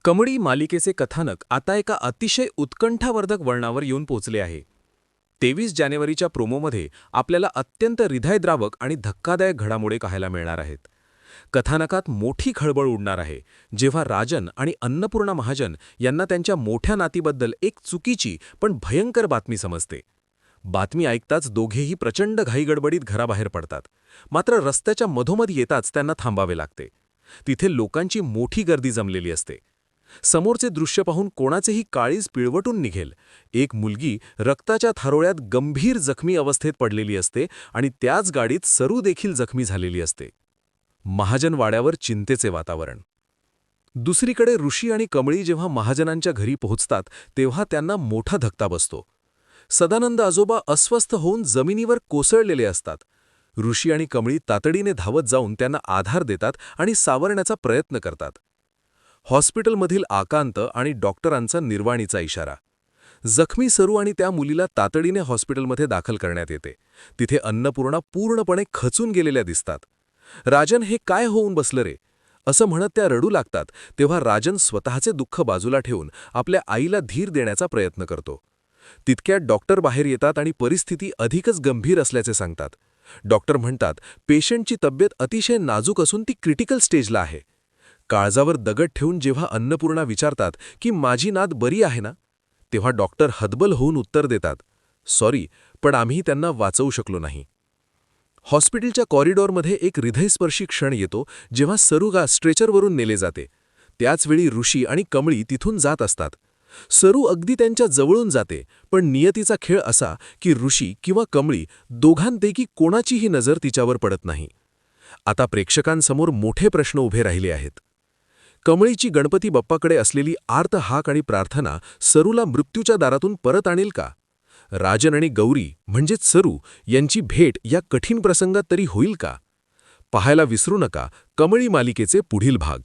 कमळी मालिकेचे कथानक आता एका अतिशय उत्कंठावर्धक वळणावर येऊन पोचले आहे. 23 जानेवारीच्या प्रोमोमध्ये आपल्याला अत्यंत हृदयद्रावक आणि धक्कादायक घडामोडी पाहायला मिळणार आहेत. कथानकात मोठी खळबळ उडणार आहे जेव्हा राजन आणि अन्नपूर्णा महाजन यांना त्यांच्या मोठ्या नातीबद्दल एक चुकीची पण भयंकर बातमी समजते. बातमी ऐकताच दोघेही प्रचंड घाईगडबडीत घराबाहेर पडतात. मात्र रस्त्याच्या मधोमध येताच त्यांना थांबावे लागते. तिथे लोकांची मोठी गर्दी जमलेली असते. समोरचे दृश्य पाहून कोणाचेही काळीज पिळवटून निघेल. एक मुलगी रक्ताच्या थारोळ्यात गंभीर जखमी अवस्थेत पडलेली असते आणि त्याच गाडीत सरू देखील जखमी झालेली असते. महाजन वाड्यावर चिंतेचे वातावरण. दुसरीकडे ऋषी आणि कमळी जेव्हा महाजनांच्या घरी पोहोचतात तेव्हा त्यांना मोठा धक्का बसतो. सदानंद आजोबा अस्वस्थ होऊन जमिनीवर कोसळलेले असतात. ऋषी आणि कमळी तातडीने धावत जाऊन त्यांना आधार देतात आणि सावरण्याचा प्रयत्न करतात. हॉस्पिटलमधील आकांत आणि डॉक्टरांचा निर्वाणीचा इशारा. जखमी सरू आणि त्या मुलीला तातडीने हॉस्पिटलमध्ये दाखल करण्यात येते. तिथे अन्नपूर्णा पूर्णपणे खचून गेलेल्या दिसतात. राजन, हे काय होऊन बसलं रे, असं म्हणत त्या रडू लागतात. तेव्हा राजन स्वतःचे दुःख बाजूला ठेवून आपल्या आईला धीर देण्याचा प्रयत्न करतो. तितक्यात डॉक्टर बाहेर येतात आणि परिस्थिती अधिकच गंभीर असल्याचे सांगतात. डॉक्टर म्हणतात, पेशंटची तब्येत अतिशय नाजूक असून ती क्रिटिकल स्टेजला आहे. काळजावर दगड ठेवून जेव्हा अन्नपूर्णा विचारतात की माझी नात बरी आहे ना, तेव्हा डॉक्टर हतबल होऊन उत्तर देतात, सॉरी, पण आम्ही त्यांना वाचवू शकलो नाही. हॉस्पिटलच्या कॉरिडॉरमध्ये एक हृदयस्पर्शी क्षण येतो जेव्हा सरूगा स्ट्रेचरवरून नेले जाते. त्याचवेळी ऋषी आणि कमळी तिथून जात असतात. सरू अगदी त्यांच्या जवळून जाते, पण नियतीचा खेळ असा की ऋषी किंवा कमळी दोघांपैकी कोणाचीही नजर तिच्यावर पडत नाही. आता प्रेक्षकांसमोर मोठे प्रश्न उभे राहिले आहेत. कमळीची गणपती बाप्पाकडे असलेली आर्त हाक आणि प्रार्थना सरूला मृत्यूच्या दारातून परत आणेल का? राजन आणि गौरी म्हणजेच सरू यांची भेट या कठीण प्रसंगात तरी होईल का? पाहायला विसरू नका कमळी मालिकेचे पुढील भाग.